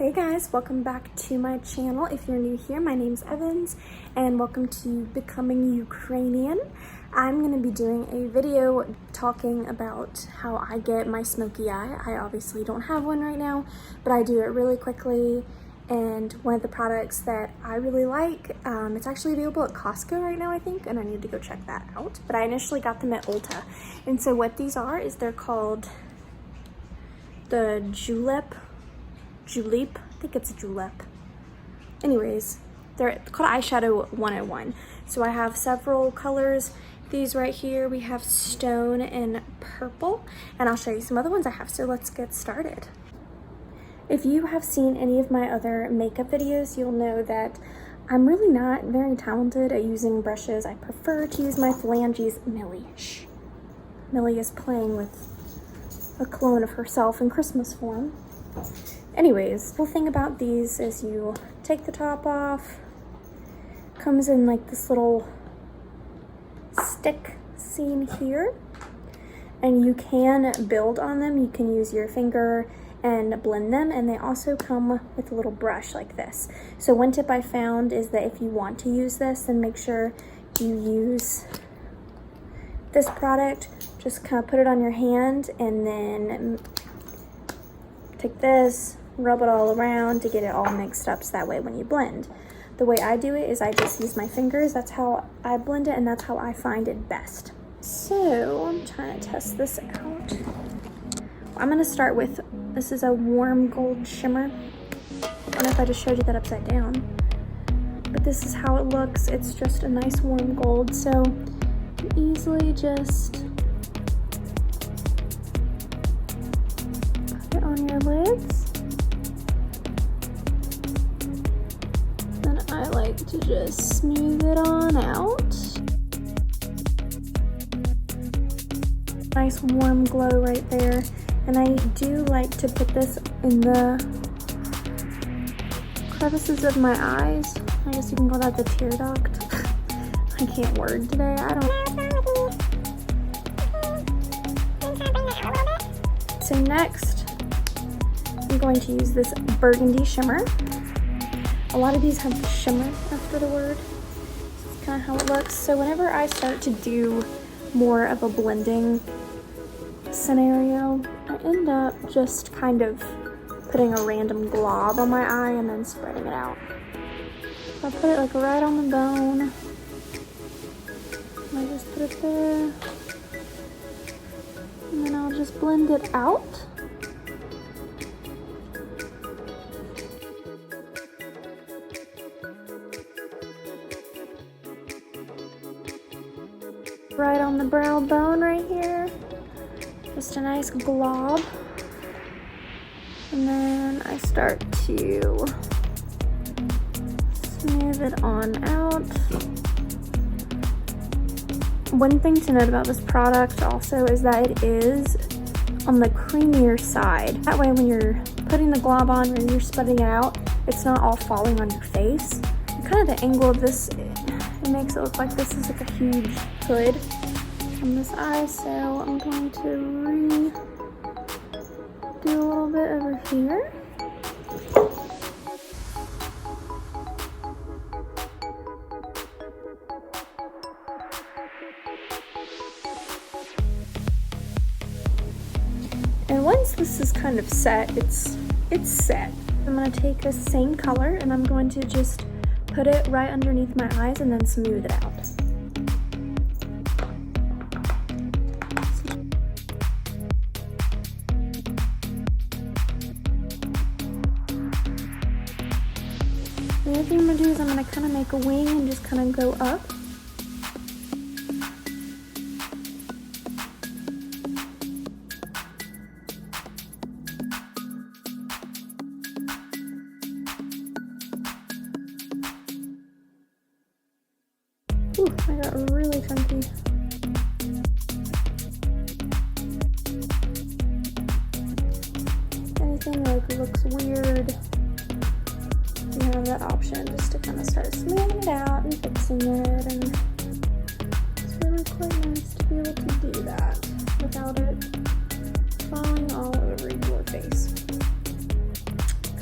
Hey guys, welcome back to my channel. If you're new here, my name's Evans and welcome to Becoming Ukrainian. I'm going to be doing a video talking about how I get my smoky eye. I obviously don't have one right now, but I do it really quickly. And one of the products that I really like, it's actually available at Costco right now, I think, and I need to go check that out. But I initially got them at Ulta. And so what these are is they're called the Julep, I think it's Julep. Anyways, they're called Eyeshadow 101. So I have several colors. These right here, we have stone and purple, and I'll show you some other ones I have. So let's get started. If you have seen any of my other makeup videos, you'll know that I'm really not very talented at using brushes. I prefer to use my phalanges. Millie, shh. Millie is playing with a clone of herself in Christmas form. Anyways, the thing about these is you take the top off, comes in like this little stick scene here, and you can build on them. You can use your finger and blend them, and they also come with a little brush like this. So one tip I found is that if you want to use this, then make sure you use this product. Just kind of put it on your hand and then take this, rub it all around to get it all mixed up so that way when you blend. The way I do it is I just use my fingers. That's how I blend it, and that's how I find it best. So I'm trying to test this out. I'm gonna start with, this is a warm gold shimmer. I don't know if I just showed you that upside down, but this is how it looks. It's just a nice warm gold. So you easily just put it on your lids. I like to just smooth it on out. Nice warm glow right there. And I do like to put this in the crevices of my eyes. I guess you can call that the tear duct. I can't word today. So next, I'm going to use this burgundy shimmer. A lot of these have shimmer after the word. That's kind of how it looks. So whenever I start to do more of a blending scenario, I end up just kind of putting a random glob on my eye and then spreading it out. So I'll put it like right on the bone. I just put it there. And then I'll just blend it out. Right on the brow bone right here. Just a nice glob. And then I start to smooth it on out. One thing to note about this product also is that it is on the creamier side. That way when you're putting the glob on or you're spreading it out, it's not all falling on your face. And kind of the angle of this, it makes it look like this is like a huge hood on this eye, so I'm going to do a little bit over here. And once this is kind of set, it's set. I'm going to take this same color and I'm going to just put it right underneath my eyes and then smooth it out. The other thing I'm going to do is I'm going to kind of make a wing and just kind of go up. Ooh, I got really chunky. If anything like looks weird, you have that option just to kind of start smoothing it out and fixing it, and it's really quite nice to be able to do that without it falling all over your face.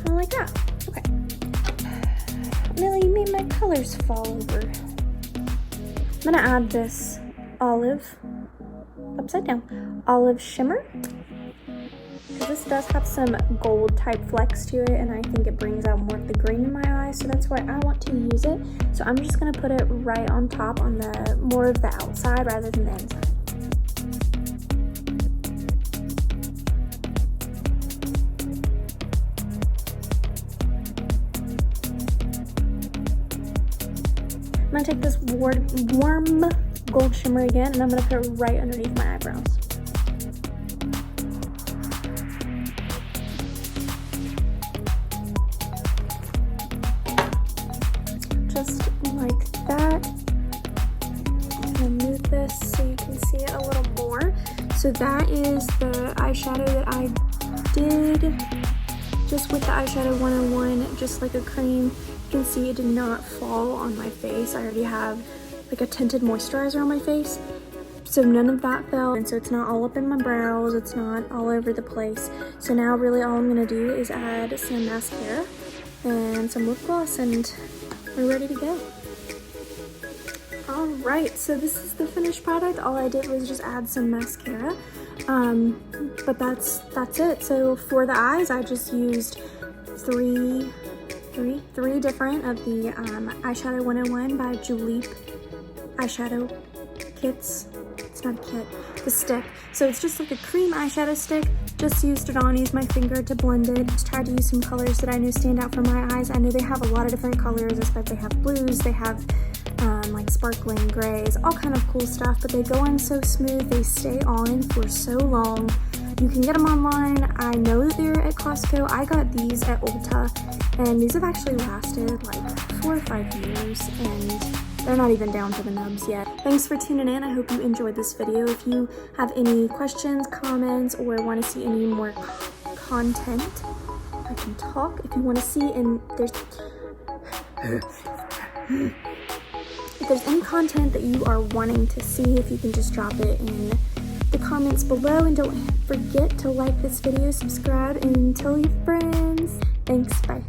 kind of like that. Okay. Millie, you made my colors fall over. I'm gonna add this olive, upside down, olive shimmer. This does have some gold type flecks to it, and I think it brings out more of the green in my eyes, so that's why I want to use it. So I'm just gonna put it right on top on the more of the outside rather than the inside. I'm gonna take this warm gold shimmer again, and I'm gonna put it right underneath my eyebrows. Just like that. I'm gonna move this so you can see it a little more. So that is the eyeshadow that I did just with the eyeshadow 101, just like a cream. You can see it did not fall on my face. I already have like a tinted moisturizer on my face, so none of that fell, and so it's not all up in my brows, it's not all over the place. So now really all I'm gonna do is add some mascara and some lip gloss, and we're ready to go. Alright, so this is the finished product. All I did was just add some mascara, but that's it. So for the eyes, I just used three different of the eyeshadow 101 by Julep Eyeshadow kits. It's not a kit, the stick. So it's just like a cream eyeshadow stick. Just used it on, used my finger to blend it. Just tried to use some colors that I know stand out for my eyes. I know they have a lot of different colors, especially they have blues, they have like sparkling grays, all kind of cool stuff, but they go on so smooth, they stay on for so long. You can get them online. I know that they're at Costco. I got these at Ulta, and these have actually lasted like 4 or 5 years, and they're not even down to the nubs yet. Thanks for tuning in. I hope you enjoyed this video. If you have any questions, comments, or want to see any more content, I can talk. If you want to see, and if there's any content that you are wanting to see, if you can just drop it in the comments below, and don't forget to like this video, subscribe, and tell your friends. Thanks, bye.